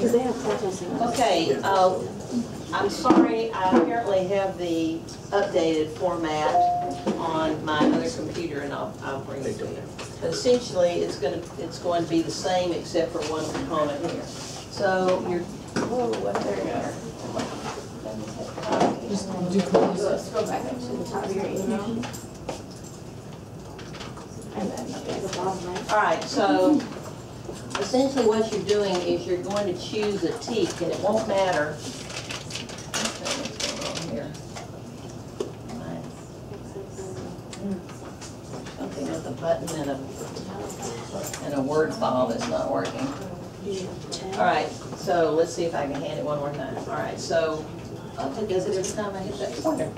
Because they have processing. Okay, I'm sorry, I apparently have the updated format on my other computer, and I'll bring it to you. Essentially, it's going to be the same except for one component here. So you're, whoa, what there you are. Let's go back up to the top of your email. And then at the bottom, right? All right, so essentially what you're doing is you're going to choose a teak, and it won't matter. What's going on here? Something with a button and a word file that's not working. All right, so let's see if I can hand it one more time. All right, so it does it every time I hit that pointer.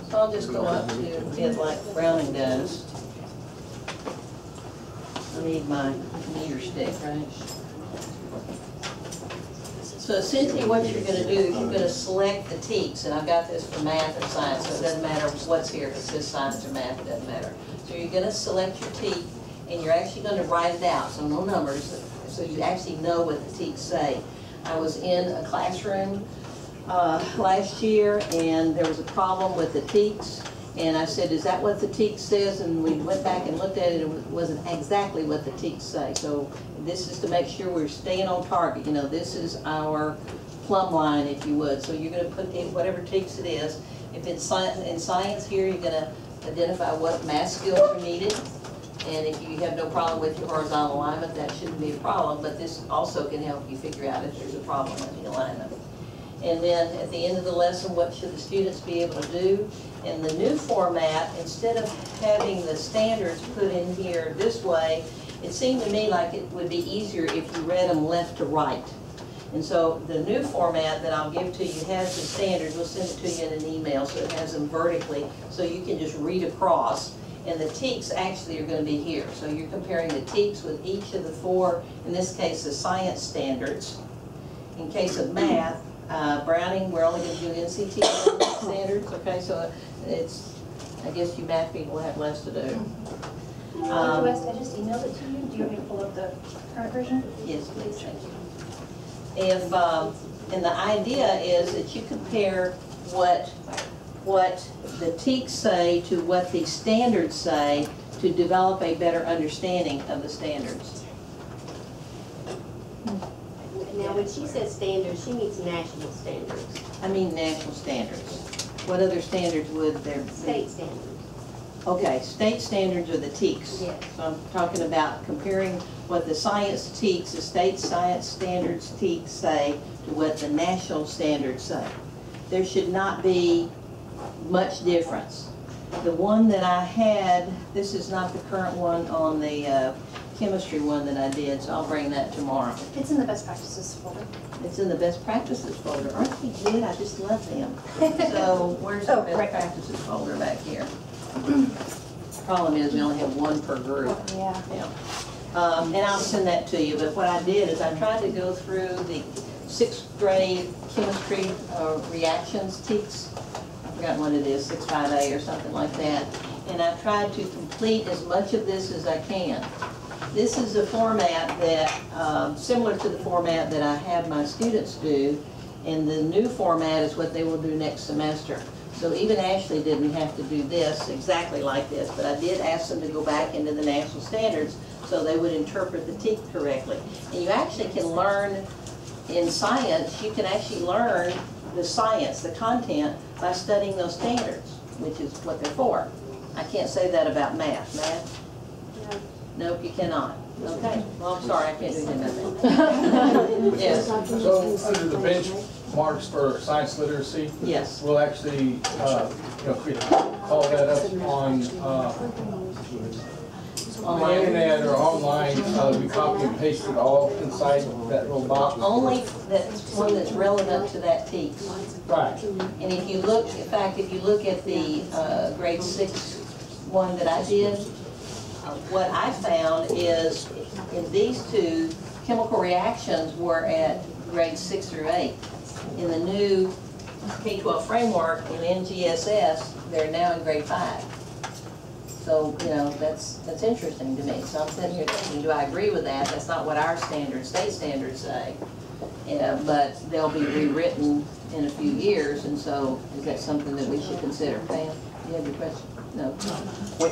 So I'll just go up to it like Browning does. I need my meter stick, right? So essentially what you're going to do is you're going to select the teaks, and I've got this for math and science, so it doesn't matter what's here, if it says science or math, it doesn't matter. So you're going to select your teak, and you're actually going to write it out, so no numbers, so you actually know what the teaks say. I was in a classroom last year, and there was a problem with the teaks. And I said, is that what the teak says? And we went back and looked at it, and it wasn't exactly what the teaks say. So this is to make sure we're staying on target. You know, this is our plumb line, if you would. So you're going to put in whatever teaks it is. If it's in science here, you're going to identify what math skills are needed. And if you have no problem with your horizontal alignment, that shouldn't be a problem. But this also can help you figure out if there's a problem with the alignment. And then at the end of the lesson, what should the students be able to do? In the new format, instead of having the standards put in here this way, it seemed to me like it would be easier if you read them left to right. And so the new format that I'll give to you has the standards. We'll send it to you in an email, so it has them vertically, so you can just read across. And the teaks actually are going to be here. So you're comparing the teaks with each of the four, in this case, the science standards. In case of math, Browning, we're only going to do NCT standards, okay? So it's, I guess you math people have less to do. West, I just emailed it to you. Do you want me to pull up the current version? Yes, please, thank you. If, and the idea is that you compare what the teaks say to what the standards say to develop a better understanding of the standards. Now, when she says standards, she means national standards. I mean national standards. What other standards would there be? State standards. Okay, state standards are the teaks. Yes. So I'm talking about comparing what the science teaks, the state science standards teaks say to what the national standards say. There should not be much difference. The one that I had, this is not the current one on the chemistry one that I did, so I'll bring that tomorrow. It's in the best practices folder. It's in the best practices folder. Aren't they good? I just love them. So where's the best practices folder back here? Problem is we only have one per group. Yeah. And I'll send that to you. But what I did is I tried to go through the 6th grade chemistry reactions teaks. I've forgotten what it is, 658 or something like that. And I tried to complete as much of this as I can. This is a format that, similar to the format that I have my students do, and the new format is what they will do next semester. So even Ashley didn't have to do this exactly like this, but I did ask them to go back into the national standards so they would interpret the teak correctly. And you actually can learn, in science, you can actually learn the science, the content, by studying those standards, which is what they're for. I can't say that about math. Math? No. Nope, you cannot. Okay. Well, I'm sorry, I can't do anything. Yes. So under the benchmarks for science literacy, Yes. we'll actually call that up on the internet or online. We copy and paste it all inside that little box. Only that's one that's relevant to that teak. Right. And if you look, in fact, if you look at the grade 6 one that I did, what I found is in these two, chemical reactions were at grades 6 through 8. In the new K-12 framework in NGSS, they're now in grade 5. So, you know, that's interesting to me. So I'm sitting here thinking, do I agree with that? That's not what our standards, state standards say. but they'll be rewritten in a few years, and so is that something that we should consider? Pam, you have your question? No? What,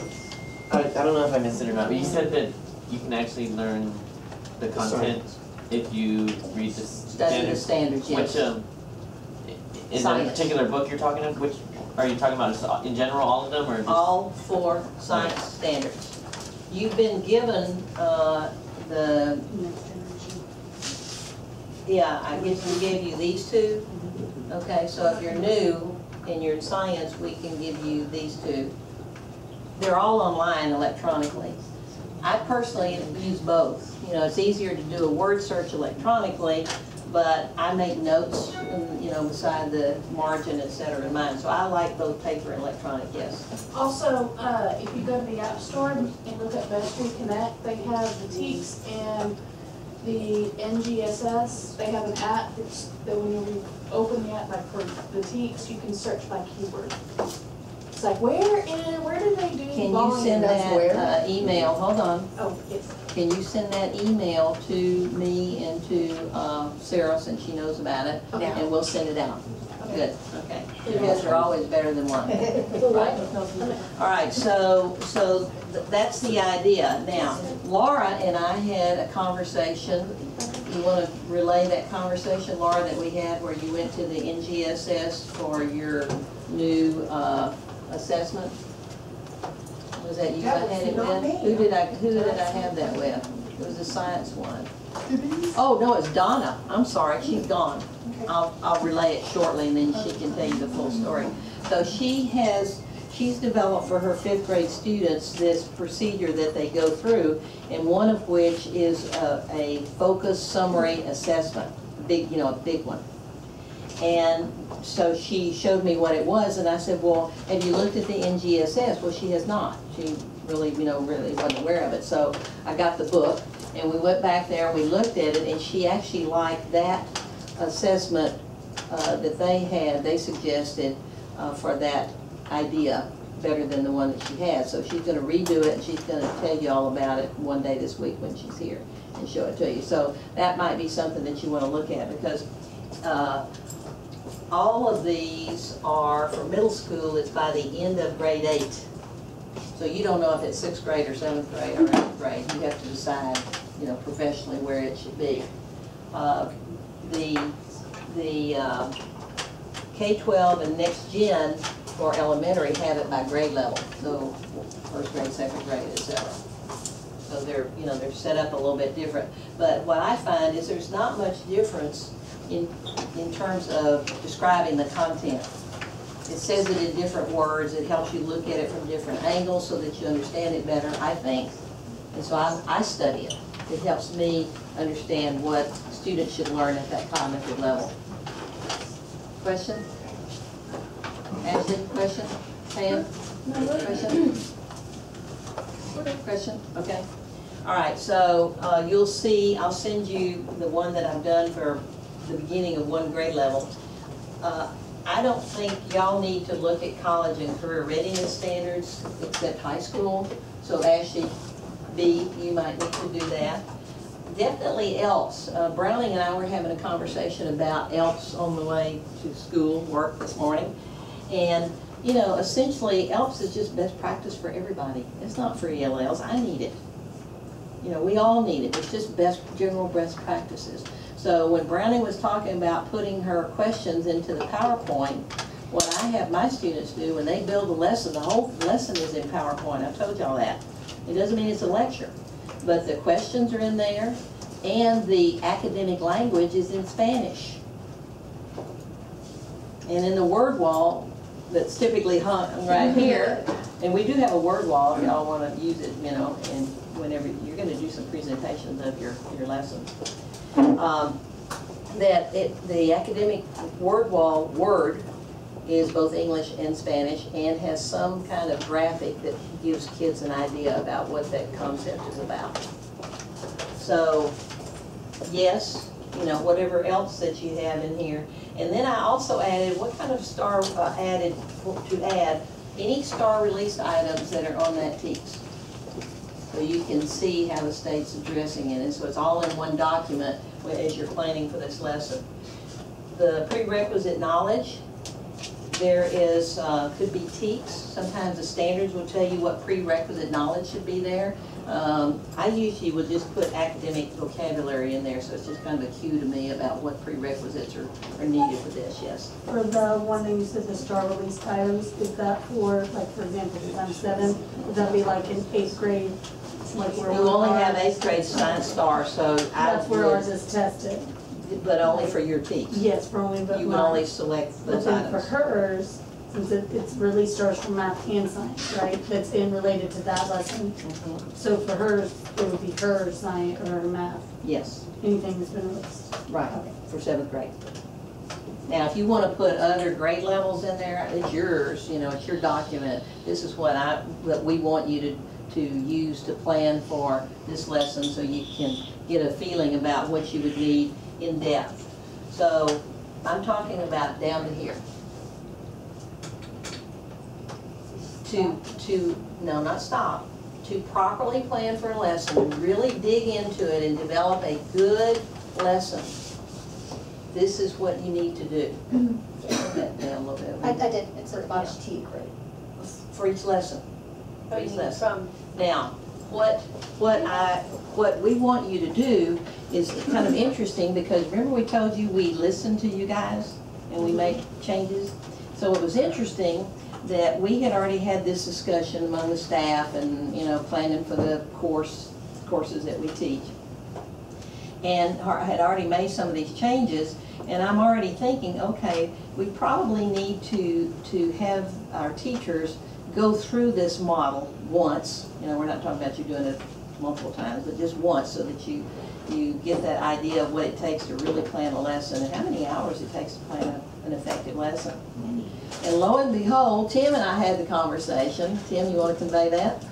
I don't know if I missed it or not, but you said that you can actually learn the content if you read the Study the standards, yes. Which, is there a Science. particular book you're talking of? Which, are you talking about just in general, all of them, or just? All 4 science standards. You've been given I guess we gave you these 2. Okay, so if you're new and you're in science, we can give you these 2. They're all online electronically. I personally use both. You know, it's easier to do a word search electronically, but I make notes, you know, beside the margin, et cetera, in mine. So I like both paper and electronic, yes. Also, if you go to the App Store and look at Vestry Connect, they have the TEKS and the NGSS. They have an app that when you open the app, like for the TEKS, you can search by keyword. It's like, where do they do Can you volume? send that email, hold on. Oh, yes. Can you send that email to me and to Sarah, since she knows about it, Okay. and we'll send it out? Okay. Good, okay. Two guys are always better than one. Right? All right, so that's the idea. Now, Laura and I had a conversation. You want to relay that conversation, Laura, that we had where you went to the NGSS for your new assessment? Was that you That I had it was not with? me. Who did I have that with? It was a science one. Oh, no, it's Donna. I'm sorry, she's gone. I'll relay it shortly and then she can tell you the full story. So she's developed for her 5th grade students this procedure that they go through, and one of which is a focus summary assessment, a big one. And so she showed me what it was, and I said, well, have you looked at the NGSS? Well, she has not. She really wasn't aware of it. So I got the book, and we went back there and we looked at it, and she actually liked that assessment that they suggested for that idea better than the one that she had. So she's going to redo it, and she's going to tell you all about it one day this week when she's here and show it to you. So that might be something that you want to look at, because all of these are, for middle school, it's by the end of grade 8. So you don't know if it's 6th grade or 7th grade or 8th grade. You have to decide, you know, professionally where it should be. The K-12 and Next Gen for elementary have it by grade level. So 1st grade, 2nd grade, etc. So they're set up a little bit different. But what I find is there's not much difference in terms of describing the content. It says it in different words. It helps you look at it from different angles so that you understand it better, I think. And so I study it. It helps me understand what students should learn at that cognitive level. Question? Ashley, question? Pam? Question? Question? Okay. All right, so you'll see, I'll send you the one that I've done for the beginning of one grade level. I don't think y'all need to look at college and career readiness standards except high school. So Ashley B, you might need to do that. Definitely ELPS. Browning and I were having a conversation about ELPS on the way to school, work this morning. And, you know, essentially ELPS is just best practice for everybody. It's not for ELLs. I need it. You know, we all need it. It's just general best practices. So when Brownie was talking about putting her questions into the PowerPoint, what I have my students do when they build a lesson, the whole lesson is in PowerPoint. I told y'all that. It doesn't mean it's a lecture, but the questions are in there and the academic language is in Spanish. And in the word wall that's typically hung right here, and we do have a word wall if y'all want to use it, you know, and whenever you're going to do some presentations of your lessons. The academic word wall word is both English and Spanish and has some kind of graphic that gives kids an idea about what that concept is about. So, yes, you know, whatever else that you have in here. And then I also added, what kind of star added to add any star released items that are on that TEKS. So you can see how the state's addressing it. And so it's all in one document as you're planning for this lesson. The prerequisite knowledge, there is, could be TEKS. Sometimes the standards will tell you what prerequisite knowledge should be there. I usually would just put academic vocabulary in there, so it's just kind of a cue to me about what prerequisites are needed for this, yes. For the one that you said, the star released items, is that for, like, for example, times 7, would that be like in 8th grade? Like where You only have 8th grade science star, so I that's where ours would, is tested. but only for your TEKS. Yes, for only the You would only select But those then for items. hers, since it's released stars for math and science, right? That's in related to that lesson. Mhm. So for hers, it would be her science or her math, Yes, anything that's been released. right, Okay. for 7th grade. Now, if you want to put other grade levels in there, it's yours, you know, it's your document. This is what we want you to use to plan for this lesson so you can get a feeling about what you would need in depth. So I'm talking about down to here. No, not stop. To properly plan for a lesson, really dig into it and develop a good lesson. This is what you need to do. Put that down a little bit. I did, it's a botched T, right? For each lesson. Oh, you Each mean lesson. from, Now, what we want you to do is kind of interesting, because remember we told you we listen to you guys and we make changes? So it was interesting that we had already had this discussion among the staff and, you know, planning for the courses that we teach. And had already made some of these changes, and I'm already thinking, okay, we probably need to have our teachers go through this model once. You know, we're not talking about you doing it multiple times, but just once, so that you get that idea of what it takes to really plan a lesson and how many hours it takes to plan an effective lesson. And lo and behold, Tim and I had the conversation. Tim, you want to convey that?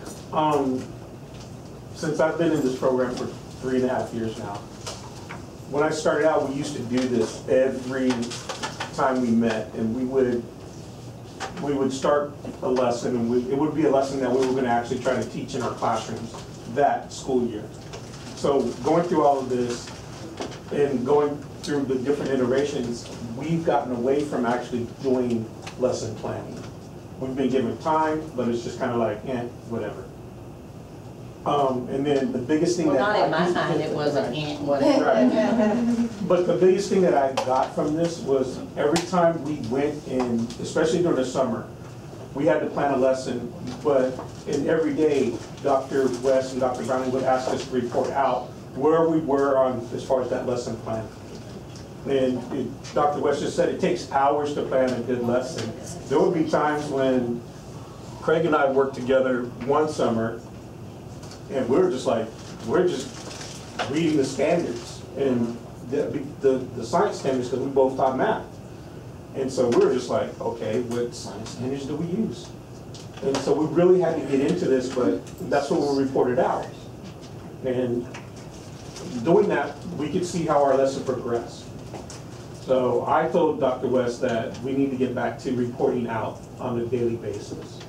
Since I've been in this program for 3.5 years now, when I started out, we used to do this every time we met, and we would start a lesson, and it would be a lesson that we were going to actually try to teach in our classrooms that school year. So going through all of this and going through the different iterations, we've gotten away from actually doing lesson planning. We've been given time, but it's just kind of like, whatever. And then the biggest thing Well, that not in my time, it wasn't whatever. Right. But the biggest thing that I got from this was every time we went in, especially during the summer, we had to plan a lesson, but in every day, Dr. West and Dr. Browning would ask us to report out where we were on as far as that lesson plan. And Dr. West just said it takes hours to plan a good lesson. There would be times when Craig and I worked together one summer, and we were just like, we're just reading the standards and the science standards, because we both taught math. And so we were just like, okay, what science standards do we use? And so we really had to get into this, but that's what we reported out. And doing that, we could see how our lesson progressed. So I told Dr. West that we need to get back to reporting out on a daily basis.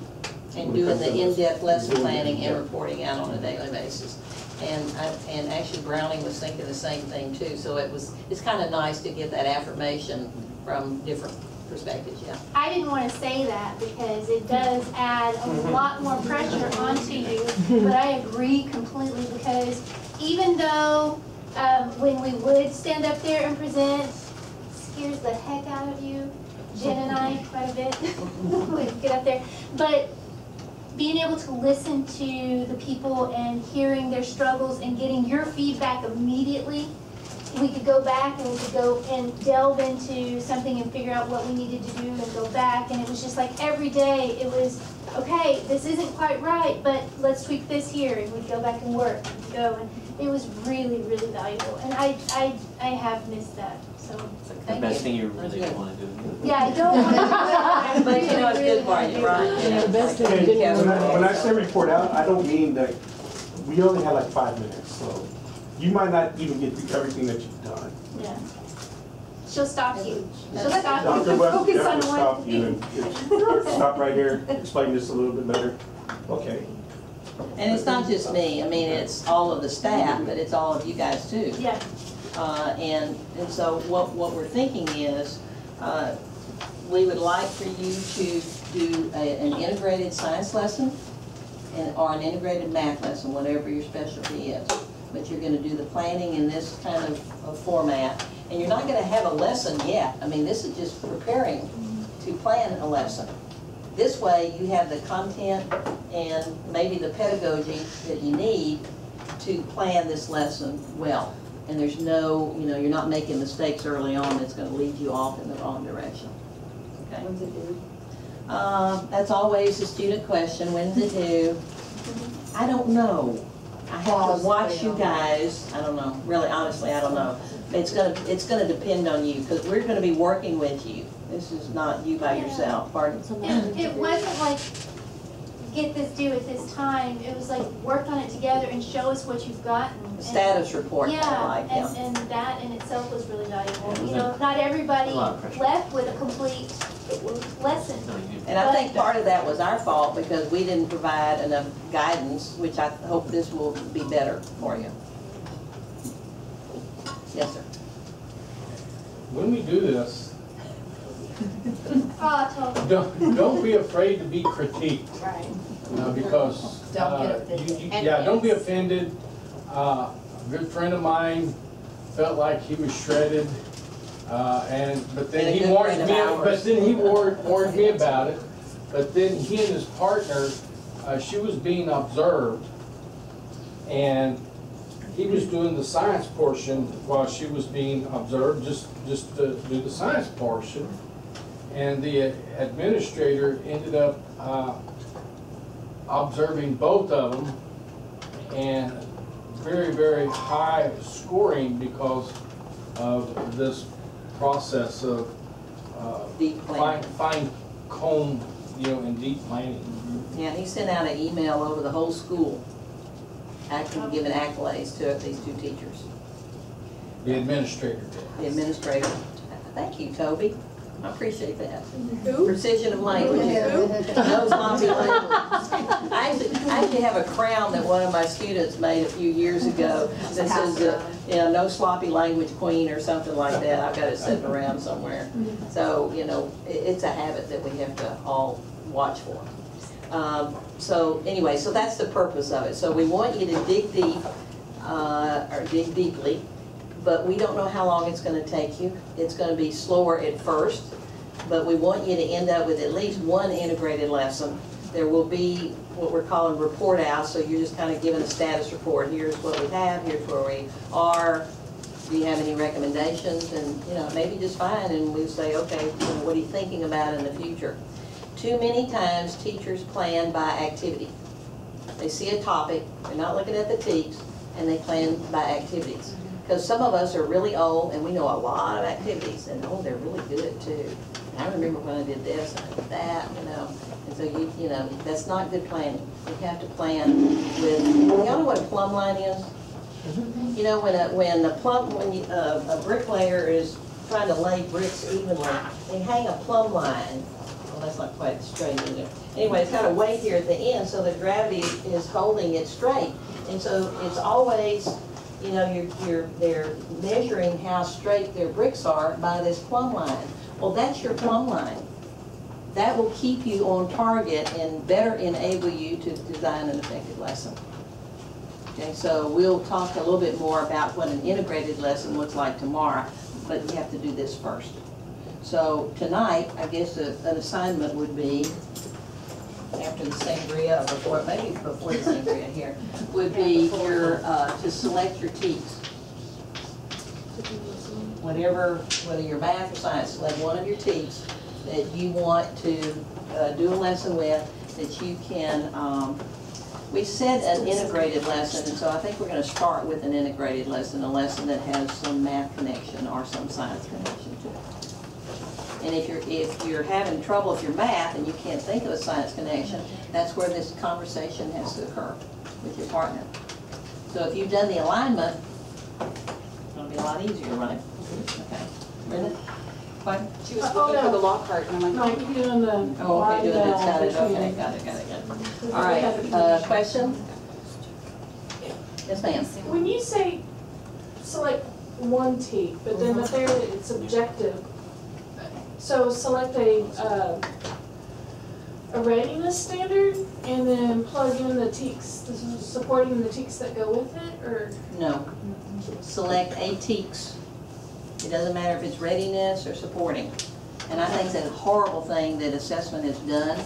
And doing the in-depth lesson planning and reporting out on a daily basis. And actually Browning was thinking the same thing too, so it's kind of nice to get that affirmation from different perspectives, yeah. I didn't want to say that because it does add a lot more pressure onto you, but I agree completely, because even though when we would stand up there and present, scares the heck out of you, Jen and I quite a bit, we'd get up there, but being able to listen to the people and hearing their struggles and getting your feedback immediately, we could go back and we could go and delve into something and figure out what we needed to do and go back. And it was just like every day it was, okay, this isn't quite right, but let's tweak this here. And we'd go back and work and go. And it was really, really valuable. And I have missed that. So The best thing you really don't want to do. yeah, I don't want to do that. But you know, it's good for you, right? Yeah, the best thing And you didn't when I say report out, I don't mean that we only had like 5 minutes, so you might not even get through everything that you've done. Yeah. She'll stop you. She'll stop you. Dr. West Focus on definitely one stop you thing. and stop right here, explain this a little bit better. Okay. And it's not just me, I mean, it's all of the staff, but it's all of you guys too. Yeah. And so what we're thinking is, we would like for you to do an integrated science lesson or an integrated math lesson, whatever your specialty is. But you're gonna do the planning in this kind of format. And you're not gonna have a lesson yet. I mean, this is just preparing to plan a lesson. This way, you have the content and maybe the pedagogy that you need to plan this lesson well. And there's no, you're not making mistakes early on that's gonna lead you off in the wrong direction. Okay? When's it due? That's always a student question, when's it due? I don't know. I have to watch you guys, I don't know, really honestly, I don't know. It's gonna depend on you, because we're gonna be working with you. This is not you by yourself, pardon? It wasn't like, get this due at this time, it was like, work on it together and show us what you've gotten. And- Status report, kind of like, yeah. And that in itself was really valuable. You know, not everybody A lot of pressure. left with a complete lesson. No, you do. And I think part of that was our fault because we didn't provide enough guidance, which I hope this will be better for you. Yes, sir. When we do this, Oh, totally. don't be afraid to be critiqued, Right. because, Don't get offended. yeah, don't be offended. A good friend of mine felt like he was shredded, but then And a he good warned friend me, of ours. but then he warned me about it. But then he and his partner, she was being observed, and he was doing the science portion while she was being observed, just to do the science portion. And the administrator ended up observing both of them, and very, very high scoring because of this process of Deep planning. fine comb, and deep planning. Yeah, he sent out an email over the whole school, actually giving accolades to these two teachers. The administrator did. The administrator. Thank you, Toby. I appreciate that. Precision of language. No sloppy language. I actually have a crown that one of my students made a few years ago that says, no sloppy language queen or something like that. I've got it sitting around somewhere. So, it's a habit that we have to all watch for. So anyway, so that's the purpose of it. So we want you to dig deep, or dig deeply, but we don't know how long it's going to take you. It's going to be slower at first, but we want you to end up with at least one integrated lesson. There will be what we're calling report out, so you're just kind of giving a status report. Here's what we have, here's where we are. Do you have any recommendations? And, maybe just fine, and we'll say, okay, what are you thinking about in the future? Too many times teachers plan by activity. They see a topic, they're not looking at the TEKS, and they plan by activities. Because some of us are really old and we know a lot of activities, and they're really good too. And I remember when I did this and I did that, and so that's not good planning. You have to plan with, y'all know what a plumb line is? When a bricklayer is trying to lay bricks evenly, they hang a plumb line. Well, that's not quite straight, is it? Anyway, it's got a weight here at the end so the gravity is holding it straight. And so it's always, they're measuring how straight their bricks are by this plumb line. Well, that's your plumb line. That will keep you on target and better enable you to design an effective lesson. Okay, so we'll talk a little bit more about what an integrated lesson looks like tomorrow, but you have to do this first. So tonight, I guess an assignment would be, after the sangria, or maybe before the sangria here, would be to select your TEKS. Whether you're math or science, select one of your TEKS that you want to do a lesson with, that you can, we said an integrated lesson, and so I think we're going to start with an integrated lesson, a lesson that has some math connection or some science connection to it. And if you're having trouble with your math and you can't think of a science connection, that's where this conversation has to occur with your partner. So if you've done the alignment, it's going to be a lot easier, right? Okay. Brenda? What? She was looking for the Lockhart, and I'm like, No, doing the. Oh, okay, doing it, got it, okay, got it. All right, question? Yes, ma'am. When you say select one teak, but then if there, it's subjective. So select a readiness standard and then plug in the teaks, supporting the teaks that go with it, or? No. Select a TEKS. It doesn't matter if it's readiness or supporting. And I think it's a horrible thing that assessment has done,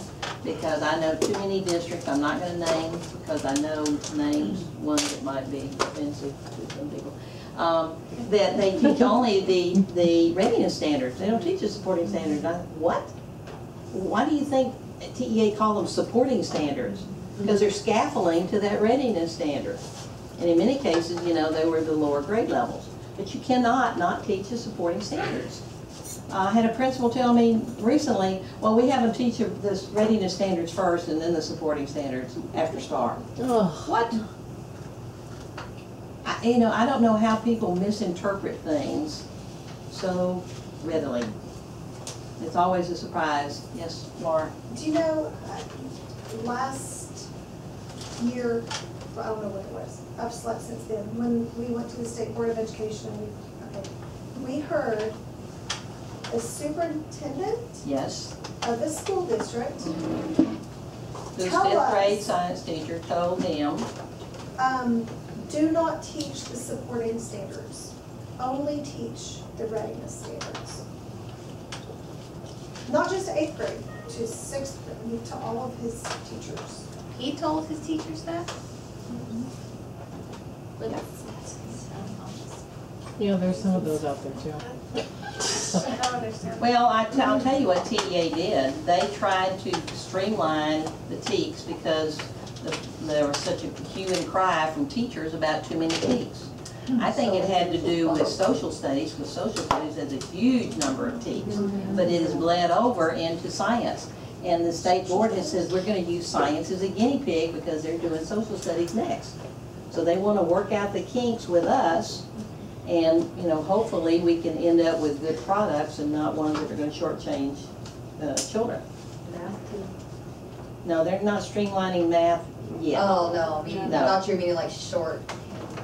because I know too many districts, I'm not gonna name, because I know names, one that might be offensive to some people, that they teach only the readiness standards. They don't teach the supporting standards. What? Why do you think TEA call them supporting standards? Because they're scaffolding to that readiness standard. And in many cases, you know, they were the lower grade levels. But you cannot not teach the supporting standards. I had a principal tell me recently, well, we have them teach the readiness standards first and then the supporting standards after STAR. What? I don't know how people misinterpret things so readily. It's always a surprise. Yes, Laura? Do you know, last year, I don't know what it was, I've slept since then, when we went to the State Board of Education, we heard a superintendent Yes. of the school district The Tell fifth us. grade science teacher told him, do not teach the supporting standards, only teach the readiness standards. Not just 8th grade, to 6th grade, to all of his teachers. He told his teachers that? Yeah, there's some of those out there too. I don't understand. well, I'll tell you what TEA did. They tried to streamline the TEKS because there was such a hue and cry from teachers about too many TEKS. I think it had to do with social studies, because social studies has a huge number of TEKS, but it has bled over into science. And the state board has said, we're going to use science as a guinea pig because they're doing social studies next. So they want to work out the kinks with us, and hopefully we can end up with good products and not ones that are going to shortchange children. No, they're not streamlining math yet. Oh, no, I mean, No. I thought you were meaning like short.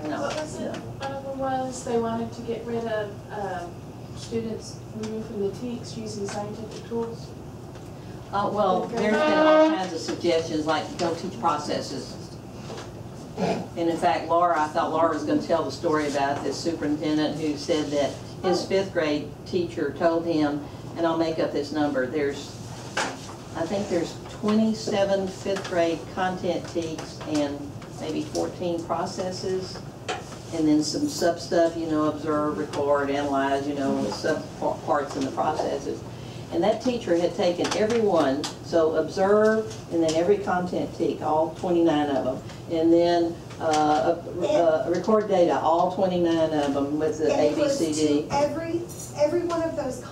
No. What was it? no. One of them was, they wanted to get rid of students removed from the TEKS using scientific tools. Well, there's been all kinds of suggestions, like don't teach processes. And in fact, I thought Laura was going to tell the story about this superintendent who said that his 5th grade teacher told him, and I'll make up this number, I think there's 27 5th grade content TEKS and maybe 14 processes, and then some sub stuff, observe, record, analyze, with sub parts in the processes. And that teacher had taken every one, so observe, and then every content TEK, all 29 of them. And then record data, all 29 of them with the ABCD. Every one of those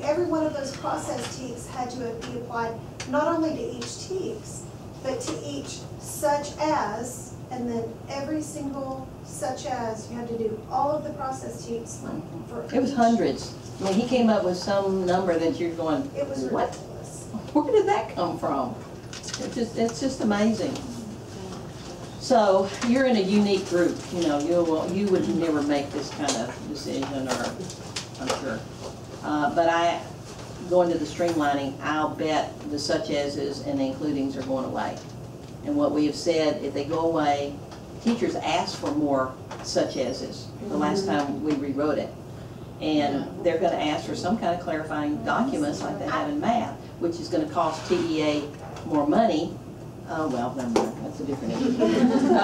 every one of those process TEKs had to be applied not only to each TEKs, but to each such as, and then every single such as, you had to do all of the process TEKs for It was each. hundreds. I mean, he came up with some number that you're going, It was what? ridiculous. Where did that come from? It's just amazing. So you're in a unique group, you would never make this kind of decision, or I'm sure. But going to the streamlining, I'll bet the such as's and the includings are going away. And what we have said, if they go away, teachers ask for more such as's the last time we rewrote it. And they're going to ask for some kind of clarifying documents like they have in math, which is going to cost TEA more money. Oh, well, never mind. That's a different issue.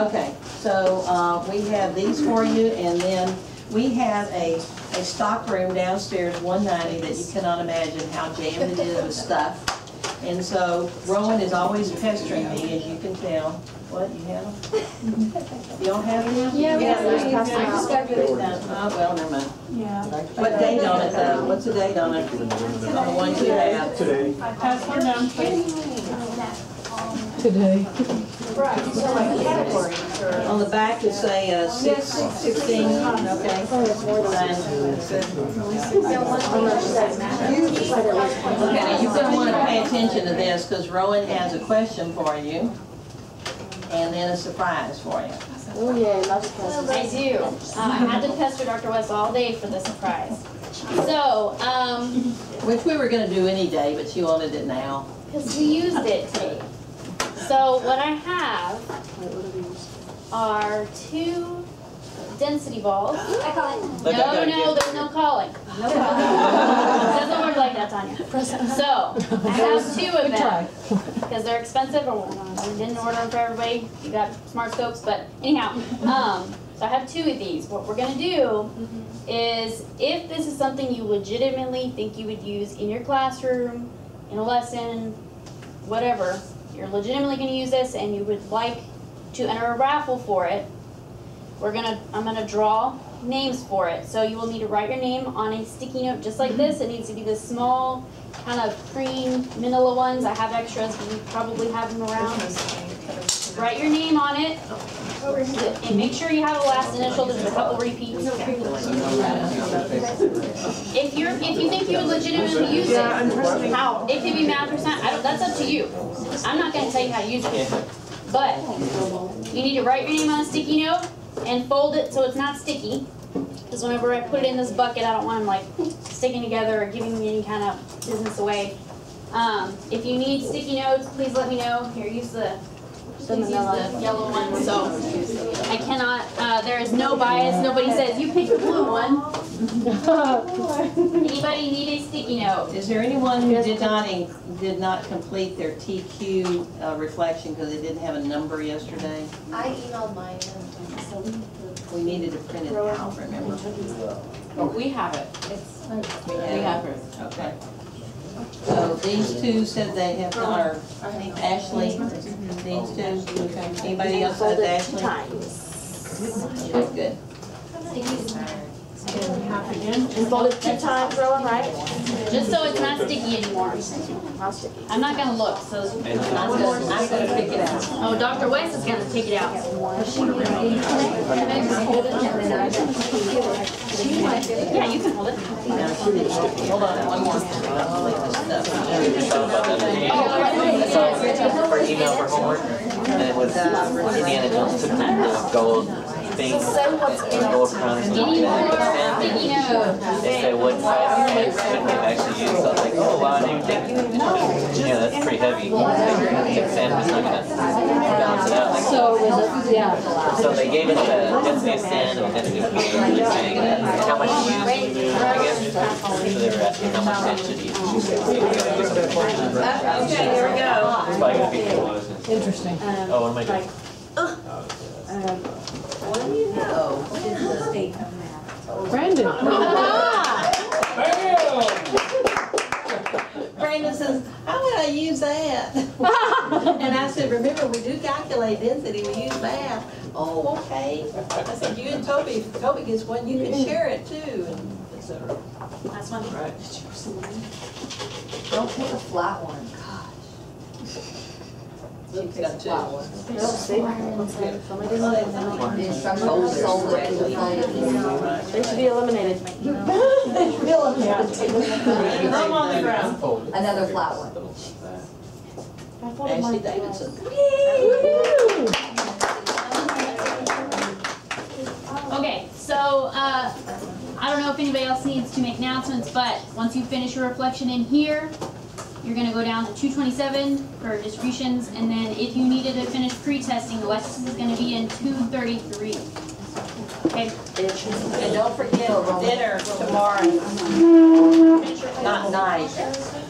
Okay, so we have these for you, and then we have a stock room downstairs, 190, that you cannot imagine how jammed it is with stuff. And so Rowan is always pestering me, as you can tell. What, you have them? You don't have them? Yeah, we have those passed I out. just got rid of them. Oh, well, never mind. Yeah. What date on it, though? What's the date on it? On the ones you have? Today. Pass one down, please. Today. On the back, it say 6/16, okay? Okay, now you're going to want to pay attention to this, because Rowan has a question for you, and then a surprise for you. Oh, yeah, loves presents. I do. I had to pester Dr. West all day for the surprise. So, Which we were gonna do any day, but she wanted it now. because we used it today. So what I have are 2 density balls. Look, I No, got a no, gift there's no calling. No calling. Doesn't work like that, Tanya. So, I have 2 of them, because they're expensive, or we didn't order them for everybody, you got smart scopes, but anyhow, so I have 2 of these. What we're gonna do is, if this is something you legitimately think you would use in your classroom, in a lesson, whatever, you're legitimately gonna use this and you would like to enter a raffle for it, I'm gonna draw names for it. So you will need to write your name on a sticky note just like this. It needs to be the small, kind of cream manila ones. I have extras, but we probably have them around. Write your name on it, and make sure you have a last initial. There's a couple repeats. If you think you would legitimately use it, it could be $100%. That's up to you. I'm not gonna tell you how to use it, but you need to write your name on a sticky note and fold it so it's not sticky. Because whenever I put it in this bucket, I don't want them like sticking together or giving me any kind of business away. If you need sticky notes, please let me know. Here, use the yellow one. So I cannot. There is no bias. Nobody says you pick the blue one. Anybody need a sticky note? Is there anyone who did not complete their TQ reflection because they didn't have a number yesterday? I emailed mine. We needed to print it out, remember? We have it. We have it. Okay. So these 2 said they have done, or Ashley, these 2, okay. Anybody else has Ashley? Okay, good. And fold it 2 times, Rowan, right? Just so it's not sticky anymore. I'm not gonna look, so I'm gonna pick it out. Oh, Dr. West is gonna take it out. Yeah, you can hold it. Hold on, one more. for email for homework, and it was Indiana Jones took the gold thing, the gold crown or something, and they said what size should they actually use. So I was like, oh wow, I didn't even think, yeah, that's pretty heavy. The sand was not gonna balance it out. Like, so they gave us the density of sand and density of saying how much you use, I guess. So they were asking how much sand should you use. Okay, here we go. It's probably gonna be Interesting. oh, what am I doing? What do you know? What is the state of math? Brandon. Brandon says, how would I use that? And I said, remember, we do calculate density, we use math. Oh, okay. I said, you and Toby, if Toby gets one, you can share it too, and et cetera. That's one. Right. Don't pick a flat one. She's got 2. They should be eliminated. Throw on the ground. Another flat one. Ashley Davidson. Okay, so I don't know if anybody else needs to make announcements, but once you finish your reflection in here, you're gonna go down to 227 for distributions, and then if you needed to finish pre-testing, Alexis is gonna be in 233. Okay? And don't forget dinner tomorrow. Not night,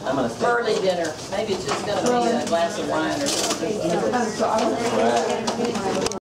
I'm gonna stay. early dinner. Maybe it's just gonna be a glass of wine or something. Right.